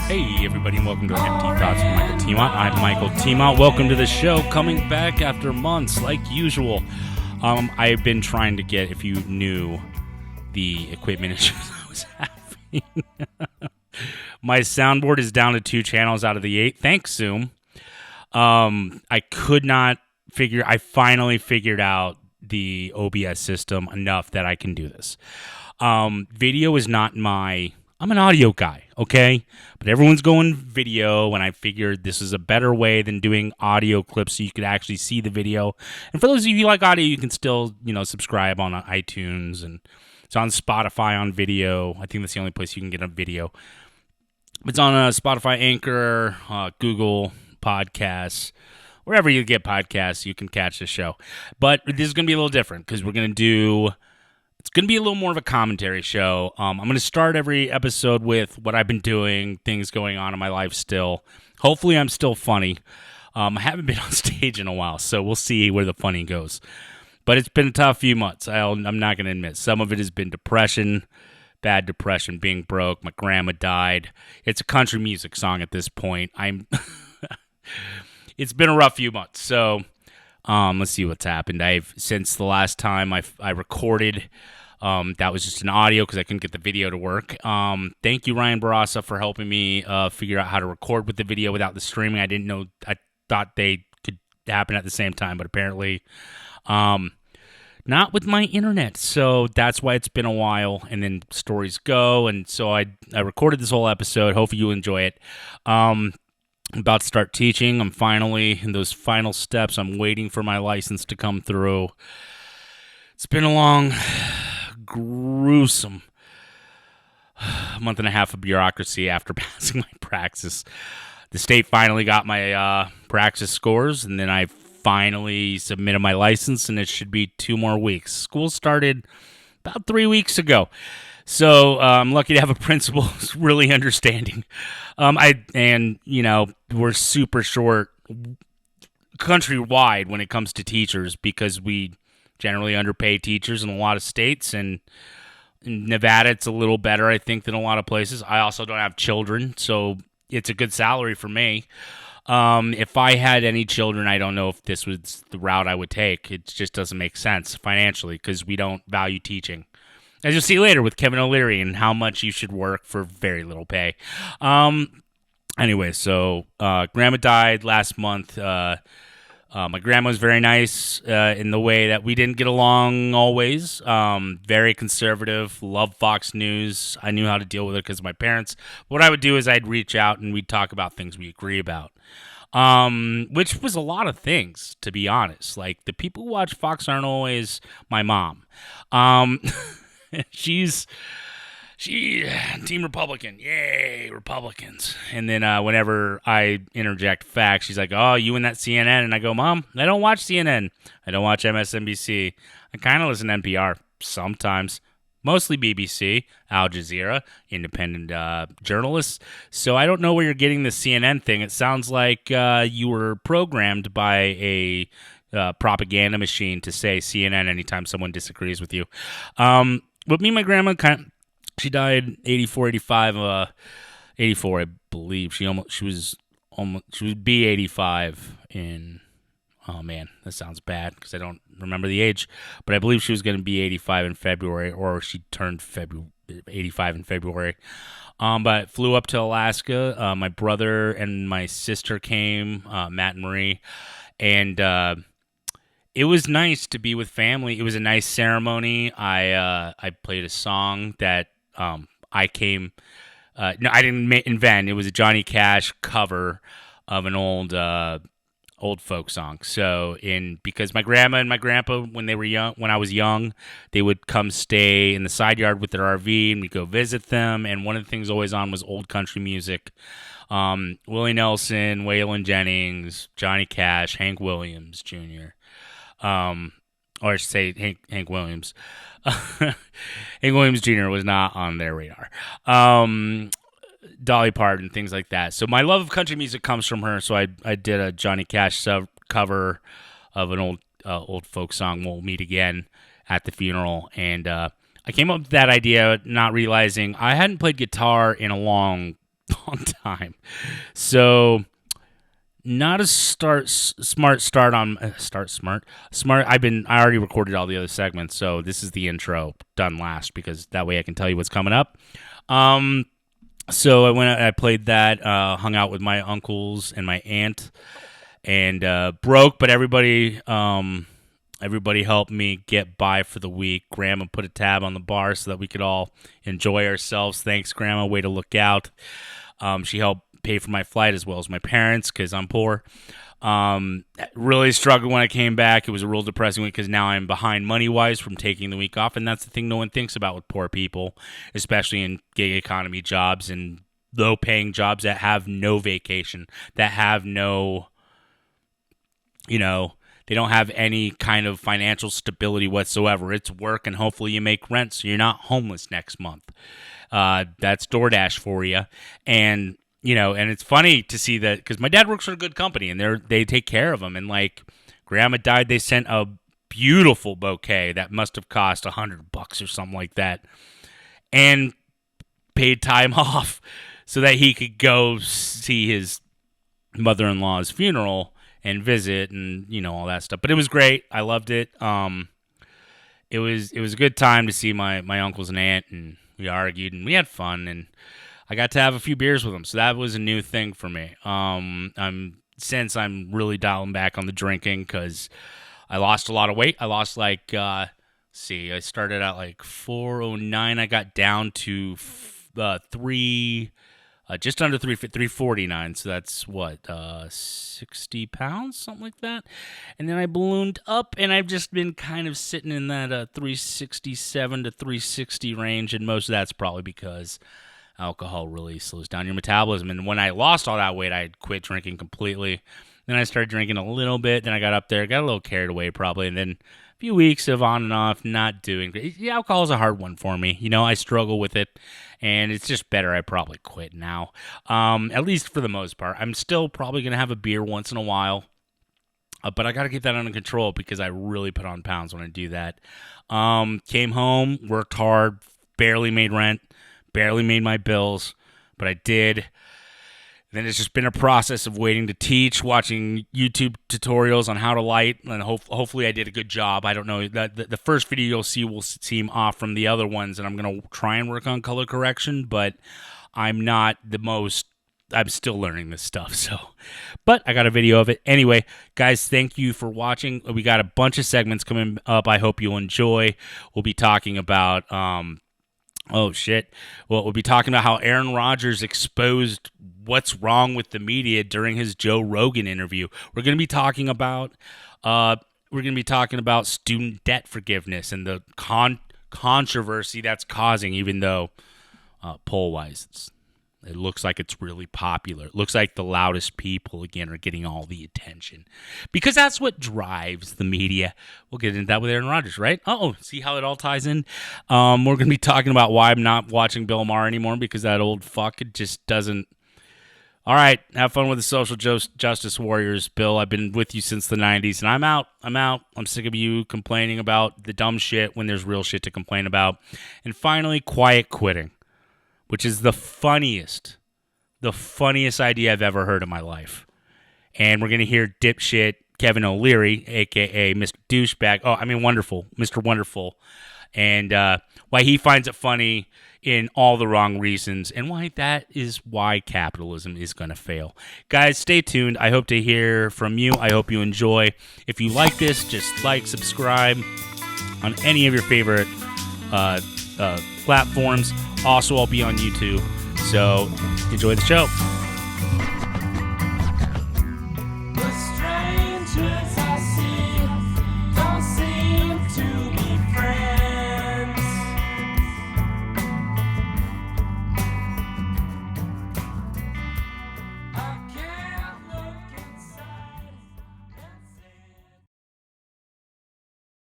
Hey everybody, and welcome to Empty Thoughts with Mihkel Teemant. I'm Mihkel Teemant. Welcome to the show, coming back after months like usual. I've been trying to get, if you knew the equipment issues I was having. My soundboard is down to 2 channels out of the 8. Thanks, Zoom. I finally figured out the OBS system enough that I can do this. Video is not I'm an audio guy, okay? But everyone's going video, and I figured this is a better way than doing audio clips so you could actually see the video. And for those of you who like audio, you can still, subscribe on iTunes, and it's on Spotify on video. I think that's the only place you can get a video. It's on Spotify, Anchor, Google Podcasts. Wherever you get podcasts, you can catch the show. But this is going to be a little different because it's going to be a little more of a commentary show. I'm going to start every episode with what I've been doing, things going on in my life still. Hopefully I'm still funny. I haven't been on stage in a while, so we'll see where the funny goes. But it's been a tough few months. I'm not going to admit. Some of it has been depression, bad depression, being broke. My grandma died. It's a country music song at this point. It's been a rough few months, so let's see what's happened. Since the last time I recorded, that was just an audio because I couldn't get the video to work. Thank you, Ryan Barassa, for helping me figure out how to record with the video without the streaming. I thought they could happen at the same time, but apparently not with my internet. So that's why it's been a while, and then stories go. And so I recorded this whole episode. Hopefully you enjoy it. I'm about to start teaching. I'm finally in those final steps. I'm waiting for my license to come through. It's been a long, gruesome month and a half of bureaucracy after passing my praxis. The state finally got my praxis scores, and then I finally submitted my license, and it should be 2 more weeks. School started about 3 weeks ago. So I'm lucky to have a principal who's really understanding. We're super short countrywide when it comes to teachers because we generally underpay teachers in a lot of states, and in Nevada it's a little better, I think, than a lot of places. I also don't have children, so it's a good salary for me. If I had any children, I don't know if this was the route I would take. It just doesn't make sense financially because we don't value teaching. As you'll see later with Kevin O'Leary and how much you should work for very little pay. Anyway, so Grandma died last month. My grandma was very nice in the way that we didn't get along always. Very conservative, loved Fox News. I knew how to deal with it because of my parents. What I would do is I'd reach out and we'd talk about things we agree about. Which was a lot of things, to be honest. Like, the people who watch Fox aren't always my mom. She's Team Republican. Yay, Republicans. And then whenever I interject facts, she's like, oh, you and that CNN. And I go, Mom, I don't watch CNN. I don't watch MSNBC. I kind of listen to NPR sometimes. Mostly BBC, Al Jazeera, independent journalists. So I don't know where you're getting the CNN thing. It sounds like you were programmed by a propaganda machine to say CNN anytime someone disagrees with you. But me and my grandma, she died 84, 85, 84, I believe. She was B85 in, oh man, that sounds bad because I don't remember the age, but I believe she was going to be 85 in February, or she turned 85 in February. But flew up to Alaska. My brother and my sister came, Matt and Marie, and it was nice to be with family. It was a nice ceremony. I played a song that I didn't invent. It was a Johnny Cash cover of an old folk song. So because my grandma and my grandpa, when I was young, they would come stay in the side yard with their RV, and we'd go visit them. And one of the things always on was old country music. Willie Nelson, Waylon Jennings, Johnny Cash, Hank Williams Jr. Or I should say Hank Williams. Hank Williams Jr. was not on their radar. Dolly Parton, things like that. So my love of country music comes from her. So I did a Johnny Cash cover of an old folk song, We'll Meet Again, at the funeral. And I came up with that idea not realizing I hadn't played guitar in a long long time. So not a smart start on smart. I already recorded all the other segments, so this is the intro done last because that way I can tell you what's coming up. So I played that, hung out with my uncles and my aunt, and broke, but everybody helped me get by for the week. Grandma put a tab on the bar so that we could all enjoy ourselves. Thanks, Grandma. Way to look out. She helped pay for my flight as well as my parents because I'm poor. Really struggled when I came back. It was a real depressing week because now I'm behind money-wise from taking the week off, and that's the thing no one thinks about with poor people, especially in gig economy jobs and low-paying jobs that have no vacation, that have no, they don't have any kind of financial stability whatsoever. It's work, and hopefully you make rent so you're not homeless next month. That's DoorDash for you. And and it's funny to see that because my dad works for a good company and they take care of him. And like Grandma died, they sent a beautiful bouquet that must have cost $100 or something like that, and paid time off so that he could go see his mother-in-law's funeral and visit and all that stuff. But it was great. I loved it. It was a good time to see my uncles and aunt, and we argued and we had fun, and I got to have a few beers with them, so that was a new thing for me. I'm really dialing back on the drinking because I lost a lot of weight. I lost I started at like 409. I got down to just under 349. So that's 60 pounds, something like that. And then I ballooned up, and I've just been kind of sitting in that 367 to 360 range, and most of that's probably because alcohol really slows down your metabolism. And when I lost all that weight, I quit drinking completely. Then I started drinking a little bit. Then I got up there, got a little carried away probably. And then a few weeks of on and off, not doing great. Yeah, alcohol is a hard one for me. I struggle with it. And it's just better I probably quit now. At least for the most part. I'm still probably going to have a beer once in a while. But I got to keep that under control because I really put on pounds when I do that. Came home, worked hard, barely made rent. Barely made my bills, but I did. Then it's just been a process of waiting to teach, watching YouTube tutorials on how to light, and hopefully I did a good job. I don't know. The first video you'll see will seem off from the other ones, and I'm going to try and work on color correction, but I'm still learning this stuff, but I got a video of it. Anyway, guys, thank you for watching. We got a bunch of segments coming up I hope you'll enjoy. We'll be talking about... Well, we'll be talking about how Aaron Rodgers exposed what's wrong with the media during his Joe Rogan interview. We're going to be talking about student debt forgiveness and the controversy that's causing, even though poll-wise it looks like it's really popular. It looks like the loudest people, again, are getting all the attention. Because that's what drives the media. We'll get into that with Aaron Rodgers, right? See how it all ties in? We're going to be talking about why I'm not watching Bill Maher anymore, because that old fuck just doesn't... All right, have fun with the social justice warriors, Bill. I've been with you since the 90s, and I'm out. I'm sick of you complaining about the dumb shit when there's real shit to complain about. And finally, quiet quitting, which is the funniest idea I've ever heard in my life. And we're going to hear dipshit Kevin O'Leary, a.k.a. Mr. Douchebag. Wonderful, Mr. Wonderful. And why he finds it funny in all the wrong reasons, and why that is why capitalism is going to fail. Guys, stay tuned. I hope to hear from you. I hope you enjoy. If you like this, just like, subscribe on any of your favorite platforms. Also, I'll be on YouTube, so enjoy the show.